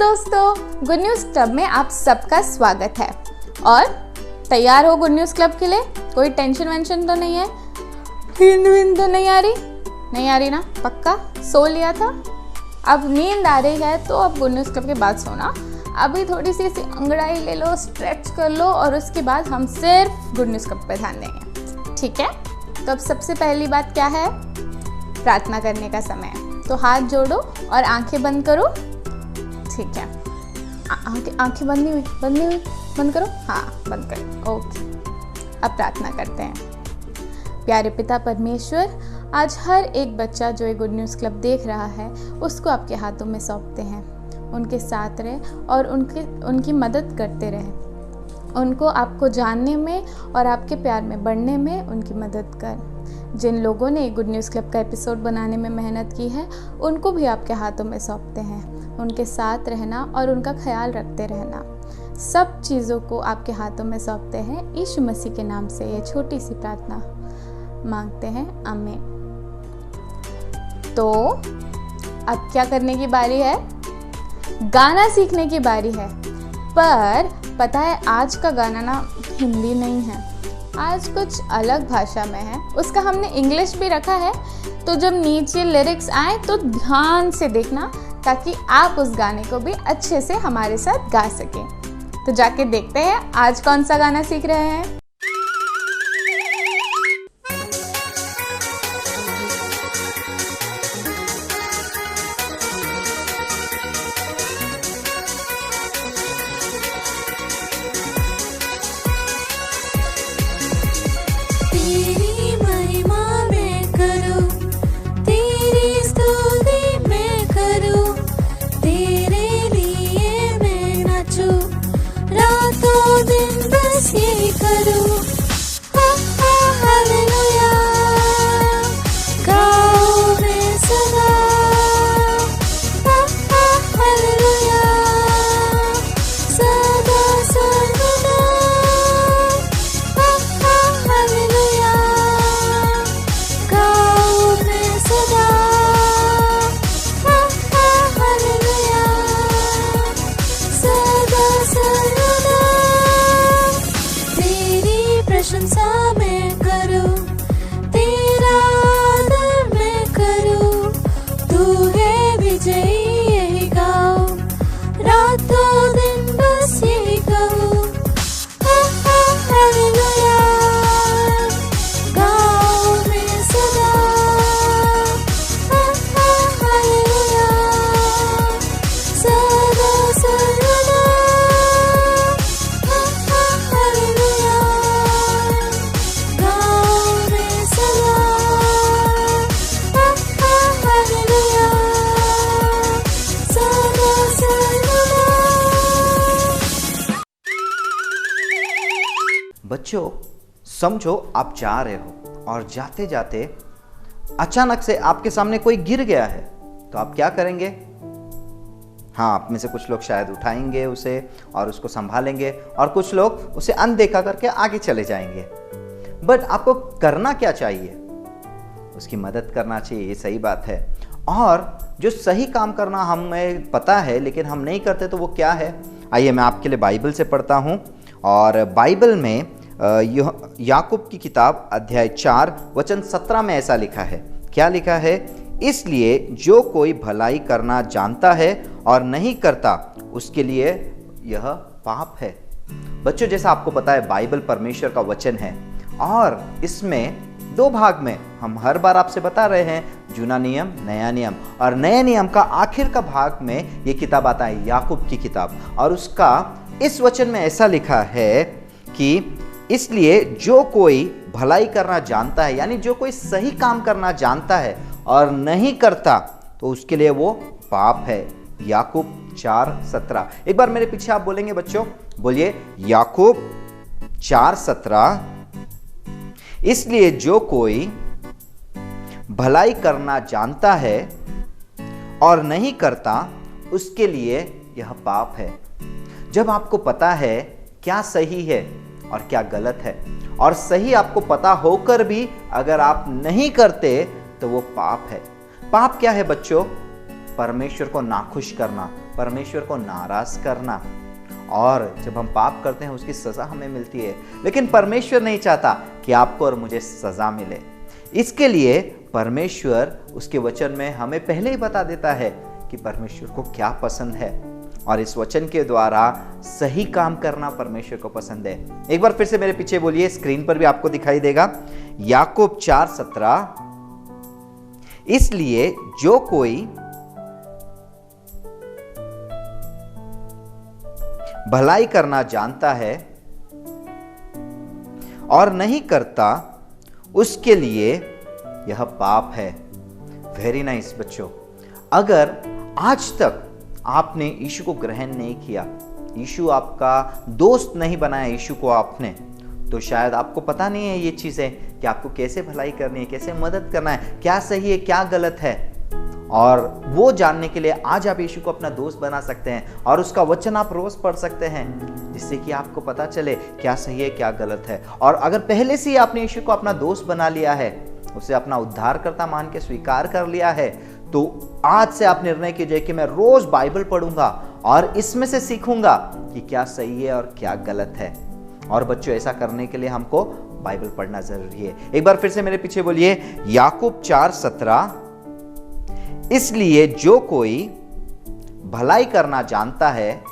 दोस्तों, good news club में आप सबका स्वागत है। और तैयार हो गुड न्यूज़ क्लब के लिए? कोई टेंशन वेंशन तो नहीं है? नींद तो नहीं आ रही ना? पक्का सो लिया था? अब नींद आ रही है तो अब गुड न्यूज़ क्लब के बाद सोना। अभी थोड़ी सी अंगड़ाई ले लो, स्ट्रेच कर लो और उसके बाद हम सिर्फ गुड न्यूज़ क्लब पे ध्यान देंगे, ठीक है? तो अब सबसे पहली बात क्या है? प्रार्थना करने का समय है। तो हाथ जोड़ो और आंखें बंद करो, ठीक है? आंखें बंद करो, हाँ बंद करो, ओके। अब प्रार्थना करते हैं। प्यारे पिता परमेश्वर, आज हर एक बच्चा जो ये गुड न्यूज़ क्लब देख रहा है उसको आपके हाथों में सौंपते हैं। उनके साथ रहे और उनकी मदद करते रहें। उनको आपको जानने में और आपके प्यार में बढ़ने में उनकी मदद कर। जिन लोगों ने गुड न्यूज़ क्लब का एपिसोड बनाने में मेहनत की है उनको भी आपके हाथों में सौंपते हैं। उनके साथ रहना और उनका ख्याल रखते रहना, सब चीज़ों को आपके हाथों में सौंपते हैं। यीशु मसीह के नाम से ये छोटी सी प्रार्थना मांगते हैं, आमीन। तो अब क्या करने की बारी है? गाना सीखने की बारी है। पर पता है आज का गाना ना हिंदी नहीं है, आज कुछ अलग भाषा में है। उसका हमने इंग्लिश भी रखा है, तो जब नीचे लिरिक्स आए तो ध्यान से देखना ताकि आप उस गाने को भी अच्छे से हमारे साथ गा सकें। तो जाके देखते हैं आज कौन सा गाना सीख रहे हैं। बच्चों, समझो आप जा रहे हो और जाते जाते अचानक से आपके सामने कोई गिर गया है, तो आप क्या करेंगे? हाँ, आप में से कुछ लोग शायद उठाएंगे उसे और उसको संभालेंगे और कुछ लोग उसे अनदेखा करके आगे चले जाएंगे। बट आपको करना क्या चाहिए? उसकी मदद करना चाहिए, ये सही बात है। और जो सही काम करना हमें पता है लेकिन हम नहीं करते, तो वो क्या है? आइए मैं आपके लिए बाइबल से पढ़ता हूँ। और बाइबल में याकूब की किताब अध्याय 4 वचन 17 में ऐसा लिखा है। क्या लिखा है? इसलिए जो कोई भलाई करना जानता है और नहीं करता उसके लिए यह पाप है। बच्चों, जैसा आपको पता है बाइबल परमेश्वर का वचन है और इसमें दो भाग में हम हर बार आपसे बता रहे हैं, जूना नियम, नया नियम। और नए नियम का आखिर का भाग में ये किताब आता है, याकूब की किताब। और उसका इस वचन में ऐसा लिखा है कि इसलिए जो कोई भलाई करना जानता है, यानी जो कोई सही काम करना जानता है और नहीं करता, तो उसके लिए वो पाप है। याकूब 4:17। एक बार मेरे पीछे आप बोलेंगे बच्चों, बोलिए याकूब 4:17। इसलिए जो कोई भलाई करना जानता है और नहीं करता उसके लिए यह पाप है। जब आपको पता है क्या सही है और क्या गलत है, और सही आपको पता होकर भी अगर आप नहीं करते तो वो पाप है। पाप क्या है बच्चों? परमेश्वर को नाखुश करना, परमेश्वर को नाराज करना, और जब हम पाप करते हैं उसकी सजा हमें मिलती है। लेकिन परमेश्वर नहीं चाहता कि आपको और मुझे सजा मिले। इसके लिए परमेश्वर उसके वचन में हमें पहले ही बता देता है कि परमेश्वर को क्या पसंद है, और इस वचन के द्वारा सही काम करना परमेश्वर को पसंद है। एक बार फिर से मेरे पीछे बोलिए, स्क्रीन पर भी आपको दिखाई देगा। याकूब 4:17, इसलिए जो कोई भलाई करना जानता है और नहीं करता उसके लिए यह पाप है। वेरी नाइस बच्चों, अगर आज तक आपने यीशु को ग्रहण नहीं किया, यीशु आपका दोस्त नहीं बनाया यीशु को आपने, तो शायद आपको पता नहीं है ये चीज़ें कि आपको कैसे भलाई करनी है, कैसे मदद करना है, क्या सही है क्या गलत है। और वो जानने के लिए आज आप यीशु को अपना दोस्त बना सकते हैं और उसका वचन आप रोज पढ़ सकते हैं, जिससे कि आपको पता चले क्या सही है क्या गलत है। और अगर पहले से ही आपने यीशु को अपना दोस्त बना लिया है, उसे अपना उद्धारकर्ता मान के स्वीकार कर लिया है, तो आज से आप निर्णय कीजिए कि मैं रोज बाइबल पढ़ूंगा और इसमें से सीखूंगा कि क्या सही है और क्या गलत है। और बच्चों, ऐसा करने के लिए हमको बाइबल पढ़ना जरूरी है। एक बार फिर से मेरे पीछे बोलिए, याकूब 4:17, इसलिए जो कोई भलाई करना जानता है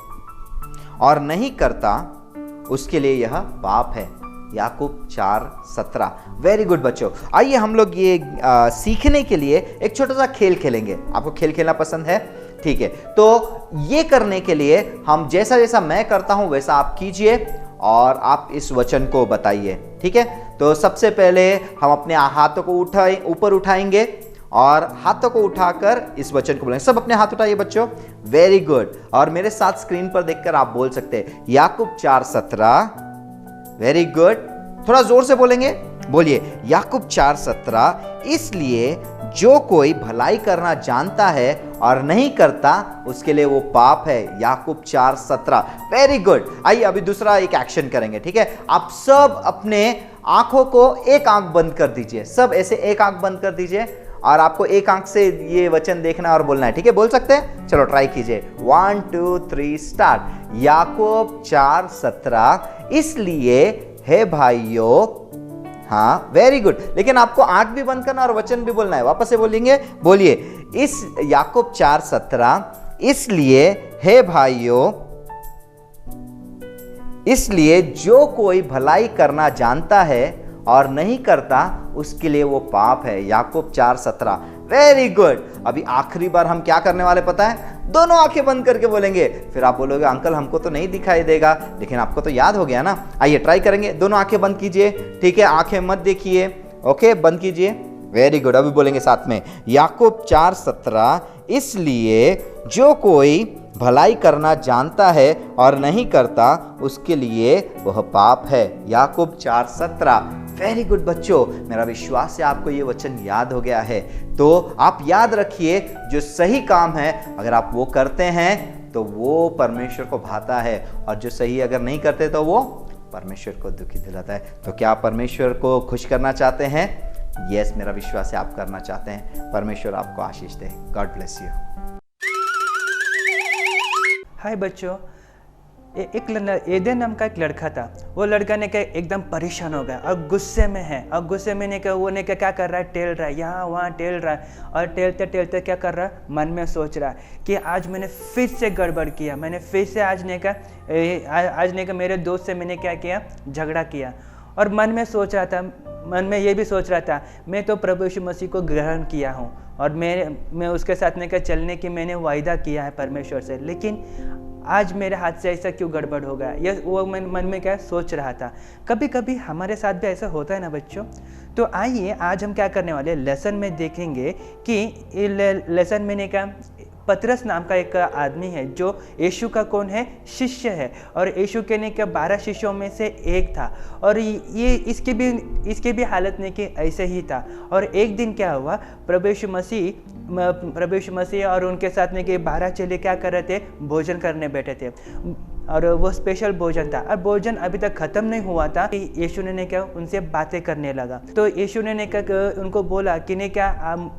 और नहीं करता उसके लिए यह पाप है। याकूब 4:17। वेरी गुड बच्चों, आइए हम लोग ये सीखने के लिए एक छोटा सा खेल खेलेंगे। आपको खेल खेलना पसंद है? ठीक है, तो ये करने के लिए हम जैसा जैसा मैं करता हूं वैसा आप कीजिए और आप इस वचन को बताइए। ठीक है, तो सबसे पहले हम अपने हाथों को ऊपर उठाएंगे और हाथों को उठाकर इस वचन को बोलेंगे। सब अपने हाथ उठाइए बच्चों। वेरी गुड, और मेरे साथ स्क्रीन पर देखकर आप बोल सकते हैं याकूब 4:17। वेरी गुड, थोड़ा जोर से बोलेंगे, बोलिए याकूब 4:17, इसलिए जो कोई भलाई करना जानता है और नहीं करता उसके लिए वो पाप है। याकूब 4:17। Very good. आइए अभी दूसरा एक एक्शन करेंगे। ठीक है, आप सब अपने आंखों को एक आंख बंद कर दीजिए, सब ऐसे एक आंख बंद कर दीजिए और आपको एक आंख से ये वचन देखना और बोलना है। ठीक है, बोल सकते हैं? चलो ट्राई कीजिए। 1 2 3 स्टार्ट। याकूब 4:17, इसलिए हे भाइयों। हाँ, वेरी गुड, लेकिन आपको आंख भी बंद करना और वचन भी बोलना है। वापस से बोलेंगे, बोलिए इस याकूब 4:17, इसलिए हे भाइयों, इसलिए जो कोई भलाई करना जानता है और नहीं करता उसके लिए वो पाप है। याकूब 4:17। Very good. अभी आखिरी बार हम क्या करने वाले पता है? दोनों आंखें बंद करके बोलेंगे। फिर आप बोलोगे अंकल हमको तो नहीं दिखाई देगा, लेकिन आपको तो याद हो गया ना। आइए ट्राई करेंगे। दोनों आंखें बंद कीजिए। ठीक है, आंखें मत देखिए। ओके, बंद कीजिए। Very good. अभी बोलेंगे साथ में याकूब 4:17, इसलिए जो कोई भलाई करना जानता है और नहीं करता उसके लिए वह पाप है। याकूब 4:17। वेरी गुड बच्चों, मेरा विश्वास है आपको ये वचन याद हो गया है। तो आप याद रखिए, जो सही काम है अगर आप वो करते हैं तो वो परमेश्वर को भाता है, और जो सही अगर नहीं करते तो वो परमेश्वर को दुखी दिलाता है। तो क्या आप परमेश्वर को खुश करना चाहते हैं? यस, मेरा विश्वास है आप करना चाहते हैं। परमेश्वर आपको आशीष दे। God bless you. हाय बच्चों, एदन नाम का एक लड़का था। वो लड़का ने क्या एकदम परेशान हो गया और गुस्से में है, और गुस्से में ने क्या वो ने क्या कर रहा है, टेल रहा है, यहाँ वहाँ टेल रहा है, और टेलते टेलते क्या कर रहा है, मन में सोच रहा है कि आज मैंने फिर से गड़बड़ किया, मैंने फिर से आज ने का मेरे दोस्त से मैंने क्या किया, झगड़ा किया। और मन में सोच रहा था, मन में ये भी सोच रहा था मैं तो प्रभु यीशु मसीह को ग्रहण किया हूँ और मैं उसके साथ में क्या चलने की मैंने वायदा किया है परमेश्वर से, लेकिन आज मेरे हाथ से ऐसा क्यों गड़बड़ हो गया, ये वो मन में क्या सोच रहा था। कभी कभी हमारे साथ भी ऐसा होता है ना बच्चों। तो आइए आज हम क्या करने वाले, लेसन में देखेंगे कि लेसन में ने क्या, पतरस नाम का एक आदमी है जो यीशु का कौन है, शिष्य है, और यीशु के ने क्या 12 शिष्यों में से एक था, और ये इसकी भी हालत नहीं कि ऐसे ही था। और एक दिन क्या हुआ, प्रभु यीशु मसीह और उनके साथ में के 12 चेले क्या कर रहे थे, भोजन करने बैठे थे। और वो स्पेशल भोजन था और भोजन अभी तक खत्म नहीं हुआ था कि यीशु ने क्या उनसे बातें करने लगा। तो यीशु ने क्या उनको बोला कि ने क्या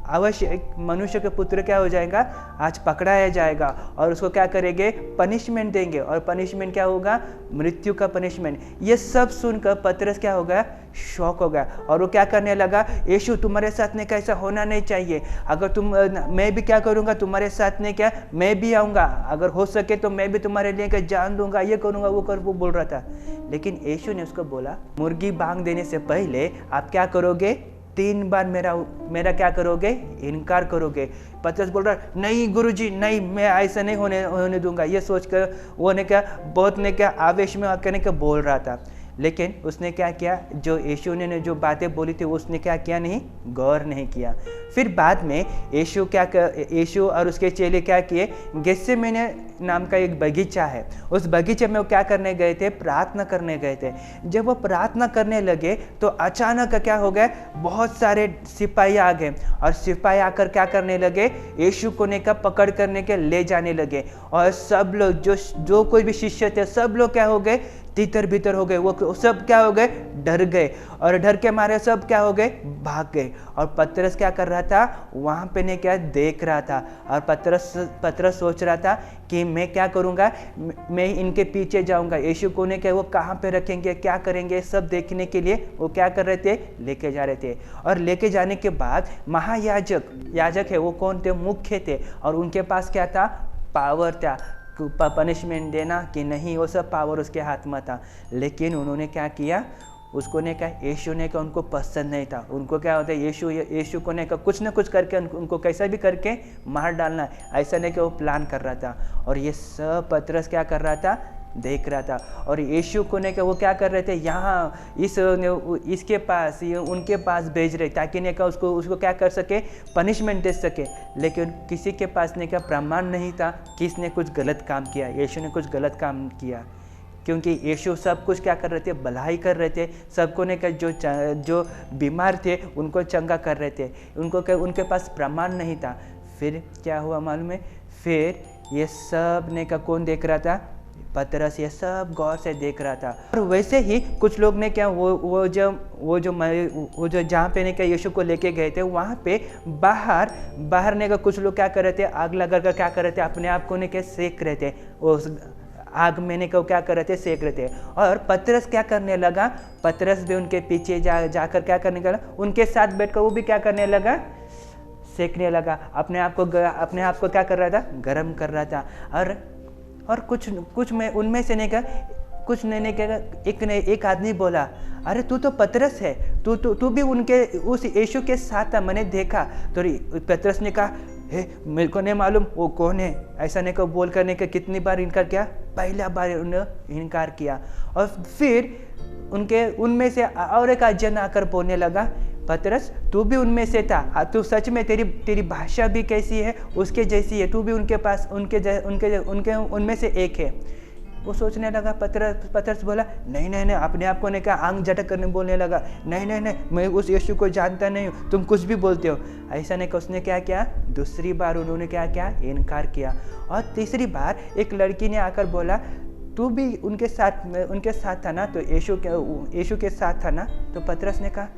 अवश्य मनुष्य के पुत्र क्या हो जाएगा, आज पकड़ाया जाएगा और उसको क्या करेंगे, पनिशमेंट देंगे और पनिशमेंट क्या होगा, मृत्यु का पनिशमेंट। ये सब सुनकर पतरस क्या हो गया, शॉक हो गया और वो क्या करने लगा, यीशु तुम्हारे साथ ने कैसा होना नहीं चाहिए, अगर तुम मैं भी क्या करूँगा तुम्हारे साथ ने क्या, मैं भी आऊँगा, अगर हो सके तो मैं भी तुम्हारे लिए क्या जान दूंगा, ये करूँगा वो बोल रहा था। लेकिन यीशु ने उसको बोला, मुर्गी बांग देने से पहले आप क्या करोगे, 3 बार मेरा क्या करोगे, इनकार करोगे। पतरस बोल रहा नहीं गुरुजी नहीं, मैं ऐसा नहीं होने दूंगा। ये सोचकर वो ने क्या बहुत ने क्या आवेश में आकर ने क्या बोल रहा था। लेकिन उसने क्या किया, जो यीशु ने जो बातें बोली थी उसने क्या किया, नहीं गौर नहीं किया। फिर बाद में यीशु और उसके चेले क्या किए, गेत्सेमने नाम का एक बगीचा है, उस बगीचे में वो क्या करने गए थे, प्रार्थना करने गए थे। जब वो प्रार्थना करने लगे तो अचानक क्या हो गया, बहुत सारे सिपाही आ गए और सिपाही आकर क्या करने लगे, यीशु को ने का पकड़ करने के ले जाने लगे और सब लोग जो कोई भी शिष्य थे सब लोग क्या हो गए, तितर बितर हो गए। वो सब क्या हो गए, डर गए और डर के मारे सब क्या हो गए, भाग गए। और पतरस क्या कर रहा था, वहाँ पे ने क्या देख रहा था और पतरस सोच रहा था कि मैं क्या करूँगा, मैं इनके पीछे जाऊँगा, यीशु को ने क्या वो कहाँ पे रखेंगे, क्या करेंगे, सब देखने के लिए वो क्या कर रहे थे, लेके जा रहे थे। और लेके जाने के बाद याजक है वो कौन थे, मुख्य थे और उनके पास क्या था, पावर था, पनिशमेंट देना कि नहीं, वो सब पावर उसके हाथ में था। लेकिन उन्होंने क्या किया, उसको ने कहा, यीशु ने कहा उनको पसंद नहीं था। उनको क्या होता है, यीशु को ने कहा कुछ ना कुछ करके उनको कैसा भी करके मार डालना, ऐसा नहीं कि वो प्लान कर रहा था। और ये सब पतरस क्या कर रहा था, देख रहा था। और यीशु को ने कहा वो क्या कर रहे थे, यहाँ इसके पास उनके पास भेज रहे ताकि ने कहा उसको क्या कर सके, पनिशमेंट दे सके। लेकिन किसी के पास ने क्या प्रमाण नहीं था कि इसने कुछ गलत काम किया, यीशु ने कुछ गलत काम किया, क्योंकि यीशु सब कुछ क्या कर रहे थे, भलाई कर रहे थे। सबको ने कहा जो बीमार थे उनको चंगा कर रहे थे, उनके पास प्रमाण नहीं था। फिर क्या हुआ मालूम है, फिर ये सब ने का कौन देख रहा था, पतरस ये सब गौर से देख रहा था। और वैसे ही कुछ लोग ने क्या वो जो जहाँ पे ने क्या यीशु को लेके गए थे, वहाँ पे बाहर ने का कुछ लोग क्या कर रहे थे, आग लगा कर क्या कर रहे थे, अपने आप को ने क्या सेक रहे थे, उस आग में ने को क्या कर रहे थे, सेक रहे थे। और पतरस क्या करने लगा, पतरस भी उनके पीछे जाकर क्या करने लगा, उनके साथ बैठकर वो भी क्या करने लगा, सेकने लगा, अपने आप को क्या कर रहा था, गर्म कर रहा था। और कुछ में उनमें से ने कहा, एक आदमी बोला, अरे तू तो पतरस है, तू भी उस यीशु के साथ था, मैंने देखा। तो पतरस ने कहा, हे मेरे को नहीं मालूम वो कौन है, ऐसा नहीं को बोल करने का कितनी बार इनकार किया, पहला बार उन्होंने इनकार किया। और फिर उनमें से और एक जन आकर बोलने लगा, पतरस तू भी उनमें से था, तू सच में तेरी भाषा भी कैसी है, उसके जैसी है, तू भी उनके पास उनके उनमें से एक है। वो सोचने लगा, पतरस बोला, नहीं, अपने आप को ने कहा, आंग झटक करने बोलने लगा, नहीं, मैं उस यीशु को जानता नहीं हूँ, तुम कुछ भी बोलते हो, ऐसा नहीं। उसने क्या किया, दूसरी बार उन्होंने क्या किया, इनकार किया। और तीसरी बार एक लड़की ने आकर बोला, तू भी उनके साथ था ना, तो यीशु के साथ था ना। तो पतरस ने कहा,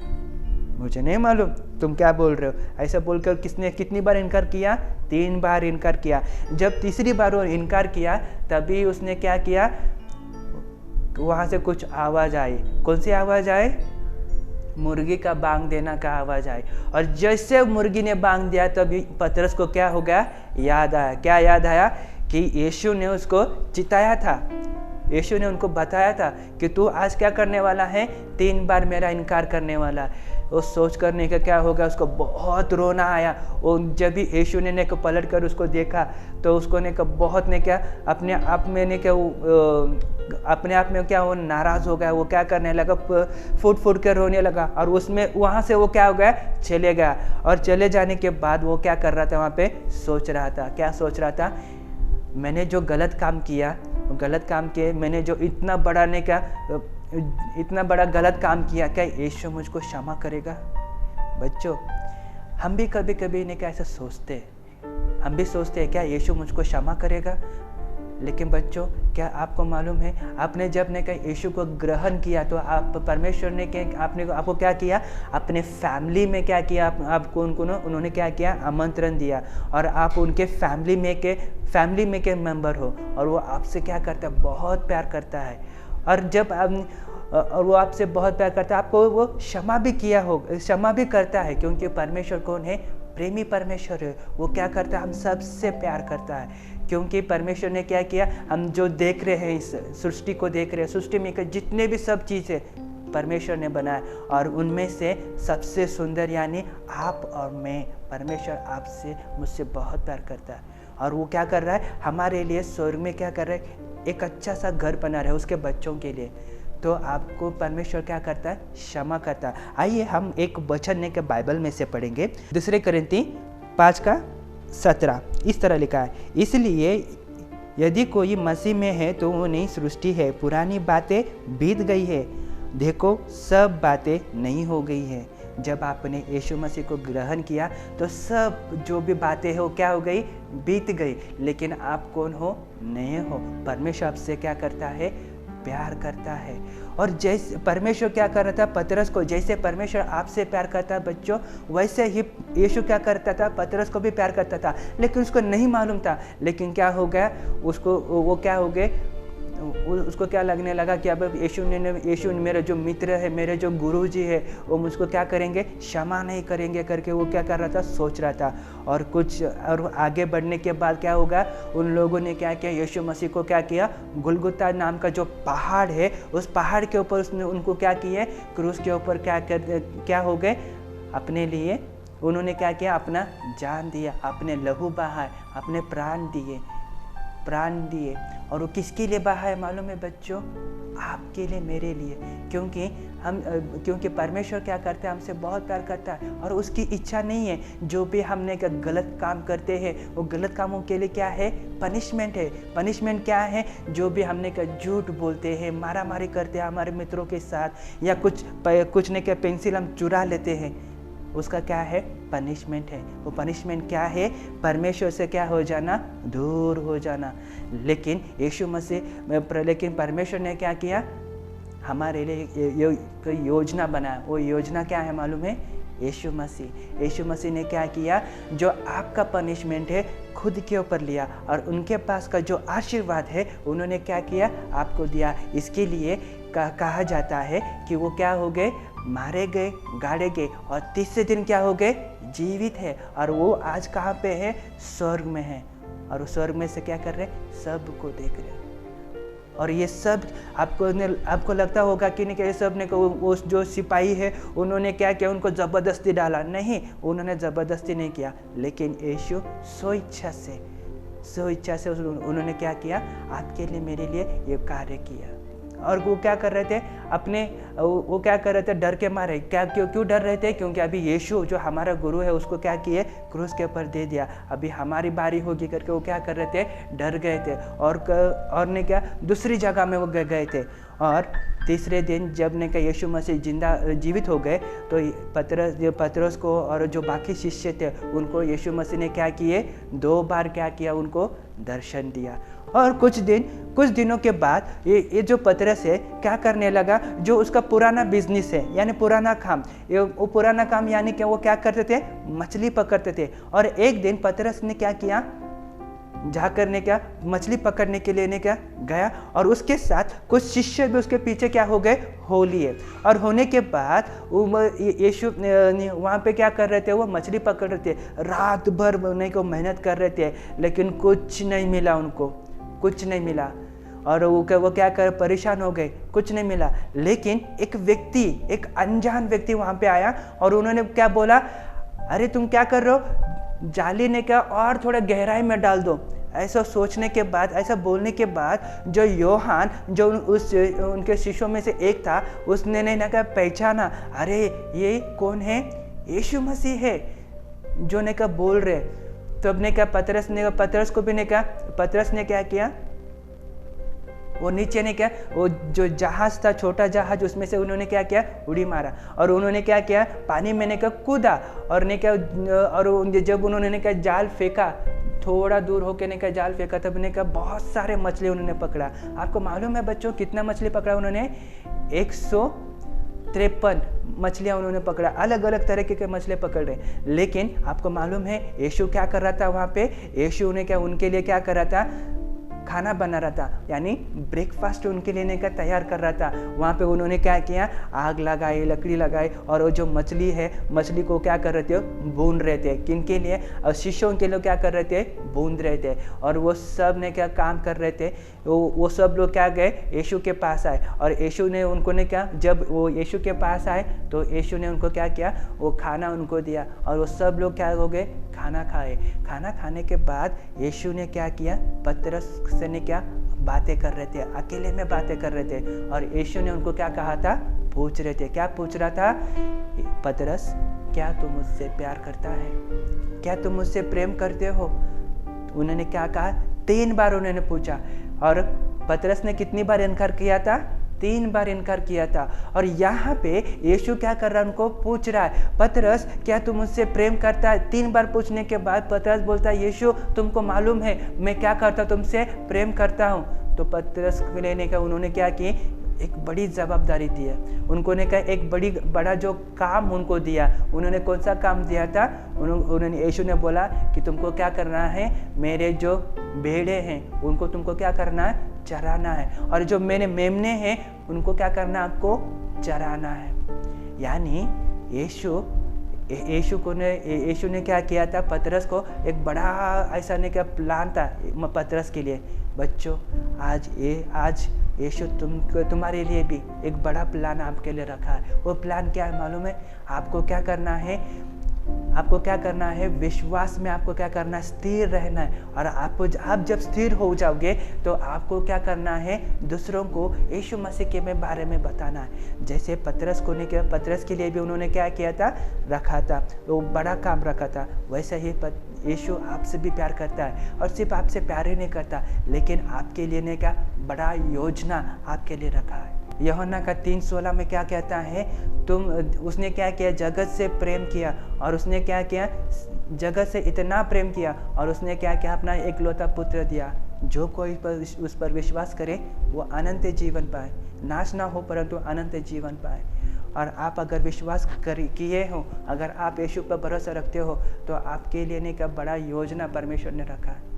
मुझे नहीं मालूम तुम क्या बोल रहे हो। ऐसा बोलकर किसने कितनी बार इनकार किया, 3 बार इनकार किया। जब तीसरी बार वो इनकार किया तभी उसने क्या किया, वहाँ से कुछ आवाज़ आई। कौन सी आवाज़ आई, मुर्गी का बांग देना का आवाज़ आई। और जैसे मुर्गी ने बांग दिया तभी पतरस को क्या हो गया, याद आया। क्या याद आया कि यीशु ने उसको चिताया था, यीशु ने उनको बताया था कि तू आज क्या करने वाला है, 3 बार मेरा इनकार करने वाला है। वो सोच करने का क्या होगा, उसको बहुत रोना आया। वो जब भी यीशु ने को पलट कर उसको देखा तो उसको ने का बहुत ने क्या अपने आप में क्या वो नाराज़ हो गया। वो क्या करने लगा, फूट कर रोने लगा। और उसमें वहाँ से वो क्या हो गया, चले गया। और चले जाने के बाद वो क्या कर रहा था, वहाँ पे सोच रहा था। क्या सोच रहा था, मैंने जो गलत काम किया, मैंने जो इतना बड़ा गलत काम किया, क्या यीशु मुझको क्षमा करेगा। बच्चों, हम भी कभी कभी ने क्या ऐसा सोचते हैं, हम भी सोचते हैं क्या यीशु मुझको क्षमा करेगा। लेकिन बच्चों, क्या आपको मालूम है, आपने जब ने कहा यीशु को ग्रहण किया तो आप परमेश्वर ने आपको क्या किया, अपने फैमिली में क्या किया, आपको उन्होंने क्या किया, आमंत्रण दिया, और आप उनके फैमिली में के मेंबर हो, और वो आपसे क्या करता है, बहुत प्यार करता है। और जब और वो आपसे बहुत प्यार करता है, आपको वो क्षमा भी करता है, क्योंकि परमेश्वर कौन है, प्रेमी परमेश्वर है। वो क्या करता है, हम सबसे प्यार करता है, क्योंकि परमेश्वर ने क्या किया, हम जो देख रहे हैं, इस सृष्टि को देख रहे हैं, सृष्टि में जितने भी सब चीज़ें परमेश्वर ने बनाया, और उनमें से सबसे सुंदर यानी आप और मैं, परमेश्वर आपसे मुझसे बहुत प्यार करता है, और वो क्या कर रहा है, हमारे लिए स्वर्ग में क्या कर रहा है, एक अच्छा सा घर बना रहा है उसके बच्चों के लिए। तो आपको परमेश्वर क्या करता है, क्षमा करता है। आइए हम एक वचन के बाइबल में से पढ़ेंगे, 2 कोरिन्थी 5:17। इस तरह लिखा है, इसलिए यदि कोई मसीह में है तो वो नई सृष्टि है, पुरानी बातें बीत गई है, देखो सब बातें नई हो गई है। जब आपने यीशु मसीह को ग्रहण किया तो सब जो भी बातें हो क्या हो गई, बीत गई, लेकिन आप कौन हो, नए हो। परमेश्वर आपसे क्या करता है, प्यार करता है। और जैसे परमेश्वर क्या कर रहा था, पतरस को, जैसे परमेश्वर आपसे प्यार करता है बच्चों, वैसे ही यीशु क्या करता था, पतरस को भी प्यार करता था, लेकिन उसको नहीं मालूम था। लेकिन क्या हो गया, वो क्या हो गए, उसको क्या लगने लगा कि अब यीशु मेरे जो मित्र है, मेरे जो गुरुजी है, वो मुझको क्या करेंगे, क्षमा नहीं करेंगे करके वो क्या कर रहा था, सोच रहा था। और आगे बढ़ने के बाद क्या होगा, उन लोगों ने क्या किया, यीशु मसीह को क्या किया, गुलगुता नाम का जो पहाड़ है, उस पहाड़ के ऊपर उसने उनको क्या किए, क्रूस के ऊपर क्या हो गए, अपने लिए उन्होंने क्या किया, अपना जान दिया, अपने लहू बहाए, अपने प्राण दिए। और वो किसके लिए बहा है मालूम है बच्चों, आपके लिए, मेरे लिए, क्योंकि परमेश्वर क्या करता है, हमसे बहुत प्यार करता है, और उसकी इच्छा नहीं है जो भी हमने का गलत काम करते हैं, वो गलत कामों के लिए क्या है, पनिशमेंट है। पनिशमेंट क्या है, जो भी हमने का झूठ बोलते हैं, मारामारी करते हैं हमारे मित्रों के साथ, या कुछ ने क्या पेंसिल हम चुरा लेते हैं, उसका क्या है, पनिशमेंट है। वो पनिशमेंट क्या है, परमेश्वर से क्या हो जाना, दूर हो जाना। लेकिन परमेश्वर ने क्या किया, हमारे लिए योजना बनाया। वो योजना क्या है मालूम है, यीशु मसीह ने क्या किया, जो आपका पनिशमेंट है खुद के ऊपर लिया, और उनके पास का जो आशीर्वाद है उन्होंने क्या किया, आपको दिया। इसके लिए कहा जाता है कि वो क्या हो गए, मारे गए, गाड़े गए, और तीसरे दिन क्या हो गए, जीवित है। और वो आज कहाँ पे है, स्वर्ग में है, और उस स्वर्ग में से क्या कर रहे, सबको देख रहे हैं। और ये सब आपको लगता होगा कि नहीं, कि ये सब ने वो जो सिपाही है उन्होंने क्या किया, उनको ज़बरदस्ती डाला, नहीं, उन्होंने ज़बरदस्ती नहीं किया, लेकिन यीशु स्वेच्छा से उन्होंने क्या किया, आपके लिए, मेरे लिए ये कार्य किया। और वो क्या कर रहे थे, वो क्या कर रहे थे, डर के मारे। क्यों डर रहे थे, क्योंकि अभी यीशु जो हमारा गुरु है उसको क्या किए, क्रूस के ऊपर दे दिया, अभी हमारी बारी होगी करके वो क्या कर रहे थे, डर गए थे। और ने क्या, दूसरी जगह में वो गए थे। और तीसरे दिन जब ने कहा यीशु मसीह जीवित हो गए, तो पतरस को और जो बाकी शिष्य थे उनको यीशु मसीह ने क्या किए, 2 बार क्या किया, उनको दर्शन दिया। और कुछ दिनों के बाद ये जो पतरस है क्या करने लगा, जो उसका पुराना बिजनेस है, यानी पुराना काम, वो पुराना काम यानी कि वो क्या करते थे, मछली पकड़ते थे। और एक दिन पतरस ने क्या किया, जाकर ने क्या, मछली पकड़ने के लिए ने क्या गया, और उसके साथ कुछ शिष्य भी उसके पीछे क्या हो गए, हो लिए। और होने के बाद यीशु वहाँ पे क्या कर रहे थे, वो मछली पकड़ रहे थे, रात भर उन्हें को मेहनत कर रहे थे, लेकिन कुछ नहीं मिला, उनको कुछ नहीं मिला। और वो क्या कर, परेशान हो गए, कुछ नहीं मिला। लेकिन एक अनजान व्यक्ति वहाँ पे आया, और उन्होंने क्या बोला, अरे तुम क्या कर रहे हो, जाली ने क्या और थोड़ा गहराई में डाल दो। ऐसा सोचने के बाद, ऐसा बोलने के बाद, जो यूहन्ना, जो उनके शिष्यों में से एक था, उसने ने क्या पहचाना, अरे ये कौन है, यीशु मसीह है जो ने क्या बोल रहे। तो अब ने क्या, पतरस को भी ने क्या, पतरस ने क्या किया, वो नीचे ने क्या, वो जो जहाज था, छोटा जहाज, उसमें से उन्होंने क्या किया, उड़ी मारा, और उन्होंने क्या किया, पानी में ने क्या कूदा, और ने क्या, और जब उन्होंने क्या जाल फेंका, थोड़ा दूर होकर ने का जाल फेंका तब ने का बहुत सारे मछली उन्होंने पकड़ा। आपको मालूम है बच्चों कितना मछली पकड़ा उन्होंने? 153 मछलियाँ उन्होंने पकड़ा, अलग अलग तरीके के मछली पकड़ रहे। लेकिन आपको मालूम है यीशु क्या कर रहा था वहाँ पे? यीशु ने क्या उनके लिए क्या कर रहा था? खाना बना रहा था, यानी ब्रेकफास्ट उनके लेने का तैयार कर रहा था। वहाँ पे उन्होंने क्या किया? आग लगाई, लकड़ी लगाई और वो जो मछली है, मछली को क्या कर रहे थे? भून रहे थे। किनके लिए? और शिष्यों के लिए क्या कर रहे थे? भून रहे थे। और वो सब ने क्या काम कर रहे थे? वो सब लोग क्या गए? यीशु के पास आए और यीशु ने उनको ने क्या, जब वो यीशु के पास आए तो यीशु ने उनको क्या किया? वो खाना उनको दिया और वो सब लोग क्या हो गए? खाना खाए। खाना खाने के बाद यीशु ने क्या किया? पतरस से ने क्या बातें कर रहे थे, अकेले में बातें कर रहे थे और यीशु ने उनको क्या कहा था? पूछ रहे थे। क्या पूछ रहा था? पतरस, क्या तुम मुझसे प्यार करता है? क्या तुम मुझसे प्रेम करते हो? उन्होंने क्या कहा? 3 बार उन्होंने पूछा और पतरस ने कितनी बार इनकार किया था? 3 बार इनकार किया था। और यहाँ पे यीशु क्या कर रहा है? उनको पूछ रहा है, पतरस क्या तुम मुझसे प्रेम करता है? 3 बार पूछने के बाद पतरस बोलता है, यीशु तुमको मालूम है मैं क्या करता, तुमसे प्रेम करता हूँ। तो पतरस लेने का उन्होंने क्या की? एक बड़ी जवाबदारी दी है उनको ने कहा, एक बड़ा जो काम उनको दिया। उन्होंने कौन सा काम दिया था? उन्होंने यीशु ने बोला कि तुमको क्या करना है? मेरे जो भेड़े हैं उनको तुमको क्या करना है? चराना है। और जो मेरे मेमने हैं उनको क्या करना है? आपको चराना है। यानी यीशु ने क्या किया था? पतरस को एक बड़ा ऐसा ने क्या प्लान था पतरस के लिए। बच्चों आज यीशु तुम्हारे लिए भी एक बड़ा प्लान आपके लिए रखा है। वो प्लान क्या है मालूम है? आपको क्या करना है? आपको क्या करना है? विश्वास में आपको क्या करना है? स्थिर रहना है। और आप जब स्थिर हो जाओगे तो आपको क्या करना है? दूसरों को यीशु मसीह के बारे में बताना है। जैसे पतरस के लिए भी उन्होंने क्या किया था? रखा था, वो बड़ा काम रखा था। वैसे ही यीशु आपसे भी प्यार करता है और सिर्फ आपसे प्यार ही नहीं करता, लेकिन आपके लिए ने क्या बड़ा योजना आपके लिए रखा है। यूहन्ना का 3:16 में क्या कहता है? उसने क्या किया? जगत से प्रेम किया और उसने क्या किया? जगत से इतना प्रेम किया और उसने क्या किया? अपना एकलौता पुत्र दिया। जो कोई उस पर विश्वास करे वो अनंत जीवन पाए, नाश ना हो परंतु अनंत जीवन पाए। और आप अगर विश्वास किए हो, अगर आप यीशु पर भरोसा रखते हो तो आपके लिए का बड़ा योजना परमेश्वर ने रखा है।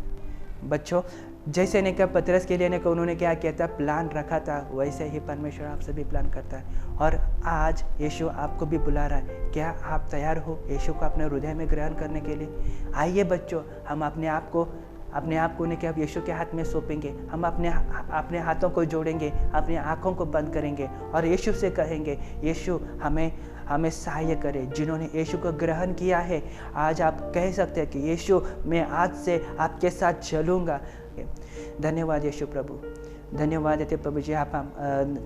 बच्चों, जैसे ने कहा पतरस के लिए उन्होंने क्या किया था? प्लान रखा था, वैसे ही परमेश्वर आपसे भी प्लान करता है। और आज यीशु आपको भी बुला रहा है। क्या आप तैयार हो यीशु को अपने हृदय में ग्रहण करने के लिए? आइए बच्चों, हम अपने आप को क्या यीशु के हाथ में सौंपेंगे। हम अपने हाथों को जोड़ेंगे, अपनी आँखों को बंद करेंगे और यीशु से कहेंगे, यीशु हमें सहाय करे। जिन्होंने यीशु को ग्रहण किया है, आज आप कह सकते हैं कि यीशु मैं आज से आपके साथ चलूँगा। धन्यवाद यीशु प्रभु, धन्यवाद देते प्रभु जी आप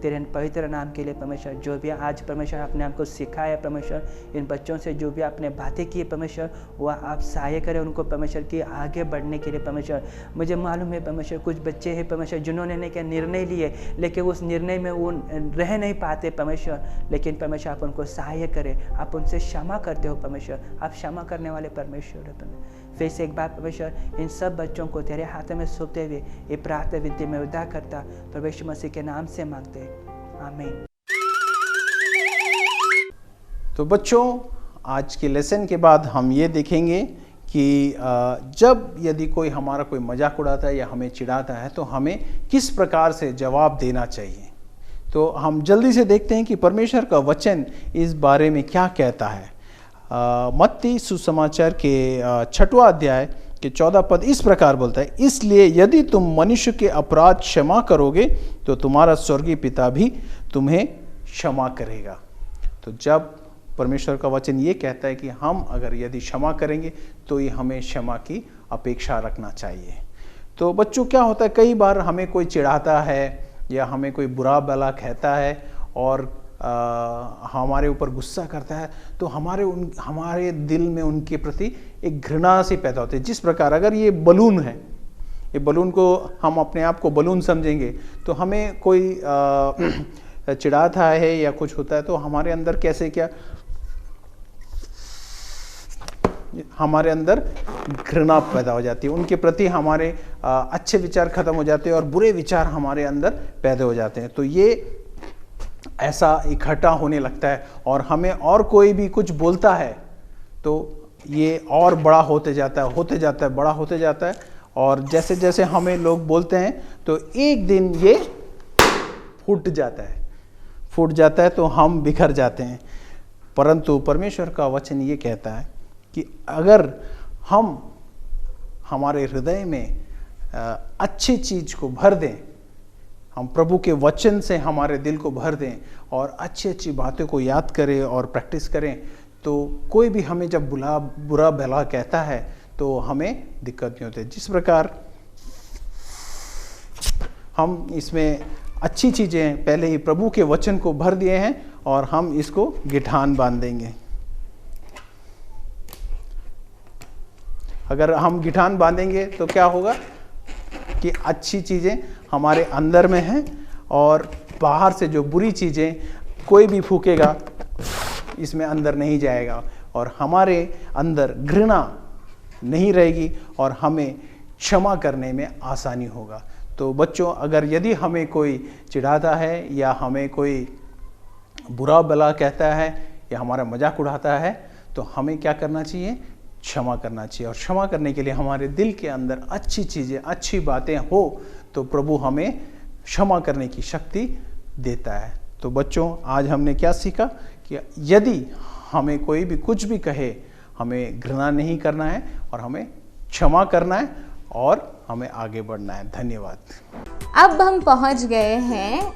तेरे पवित्र नाम के लिए परमेश्वर। जो भी आज परमेश्वर आपने हमको सिखाया परमेश्वर, इन बच्चों से जो भी आपने बातें की परमेश्वर, वह आप सहाय करें उनको परमेश्वर की आगे बढ़ने के लिए परमेश्वर। मुझे मालूम है परमेश्वर कुछ बच्चे हैं परमेश्वर जिन्होंने क्या निर्णय लिए, लेकिन उस निर्णय में वो रह नहीं पाते परमेश्वर। लेकिन परमेश्वर आप उनको सहाय करें, आप उनसे क्षमा करते हो परमेश्वर, आप क्षमा करने वाले परमेश्वर है परमेश्वर। फिर से एक बार परमेश्वर इन सब बच्चों को तेरे हाथों में सौंपते हुए ये प्रार्थना विनती में उदा करता प्रभु यीशु मसीह के नाम से मांगते, आमीन। तो बच्चों, आज के लेसन के बाद हम ये देखेंगे कि जब यदि कोई हमारा कोई मजाक उड़ाता है या हमें चिढ़ाता है तो हमें किस प्रकार से जवाब देना चाहिए। तो हम जल्दी से देखते हैं कि परमेश्वर का वचन इस बारे में क्या कहता है। मत्ती सुसमाचार के 6वां अध्याय के 14 पद इस प्रकार बोलता है, इसलिए यदि तुम मनुष्य के अपराध क्षमा करोगे तो तुम्हारा स्वर्गीय पिता भी तुम्हें क्षमा करेगा। तो जब परमेश्वर का वचन ये कहता है कि हम अगर यदि क्षमा करेंगे तो ये हमें क्षमा की अपेक्षा रखना चाहिए। तो बच्चों क्या होता है, कई बार हमें कोई चिढ़ाता है या हमें कोई बुरा भला कहता है और हमारे ऊपर गुस्सा करता है, तो हमारे दिल में उनके प्रति एक घृणा सी पैदा होती है। जिस प्रकार अगर ये बलून है, ये बलून को हम अपने आप को बलून समझेंगे तो हमें कोई चिढ़ाता है या कुछ होता है तो हमारे अंदर कैसे क्या हमारे अंदर घृणा पैदा हो जाती है, उनके प्रति हमारे अच्छे विचार खत्म हो जाते हैं और बुरे विचार हमारे अंदर पैदा हो जाते हैं। तो ये ऐसा इकट्ठा होने लगता है और हमें और कोई भी कुछ बोलता है तो ये और बड़ा होते जाता है, बड़ा होते जाता है। और जैसे जैसे हमें लोग बोलते हैं तो एक दिन ये फूट जाता है तो हम बिखर जाते हैं। परंतु परमेश्वर का वचन ये कहता है कि अगर हम हमारे हृदय में अच्छी चीज को भर दें, हम प्रभु के वचन से हमारे दिल को भर दें और अच्छी अच्छी बातों को याद करें और प्रैक्टिस करें, तो कोई भी हमें जब बुरा भला कहता है तो हमें दिक्कत नहीं होती। जिस प्रकार हम इसमें अच्छी चीज़ें पहले ही प्रभु के वचन को भर दिए हैं और हम इसको गिठान बांध देंगे। अगर हम गिठान बांधेंगे तो क्या होगा कि अच्छी चीज़ें हमारे अंदर में हैं और बाहर से जो बुरी चीज़ें कोई भी फूकेगा इसमें अंदर नहीं जाएगा और हमारे अंदर घृणा नहीं रहेगी और हमें क्षमा करने में आसानी होगा। तो बच्चों, अगर यदि हमें कोई चिढ़ाता है या हमें कोई बुरा भला कहता है या हमारा मजाक उड़ाता है तो हमें क्या करना चाहिए? क्षमा करना चाहिए। और क्षमा करने के लिए हमारे दिल के अंदर अच्छी चीज़ें, अच्छी बातें हो तो प्रभु हमें क्षमा करने की शक्ति देता है। तो बच्चों, आज हमने क्या सीखा कि यदि हमें कोई भी कुछ भी कहे, हमें घृणा नहीं करना है और हमें क्षमा करना है और हमें आगे बढ़ना है। धन्यवाद। अब हम पहुंच गए हैं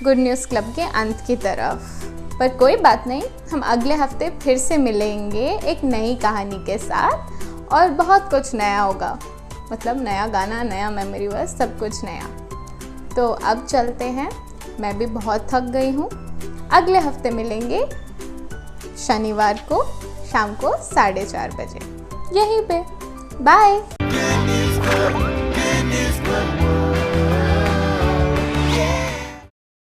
गुड न्यूज़ क्लब के अंत की तरफ, पर कोई बात नहीं, हम अगले हफ्ते फिर से मिलेंगे एक नई कहानी के साथ और बहुत कुछ नया होगा, मतलब नया गाना, नया मेमोरी वर्स, सब कुछ नया। तो अब चलते हैं, मैं भी बहुत थक गई हूँ। अगले हफ्ते मिलेंगे शनिवार को शाम को 4:30 बजे यहीं पे। बाय।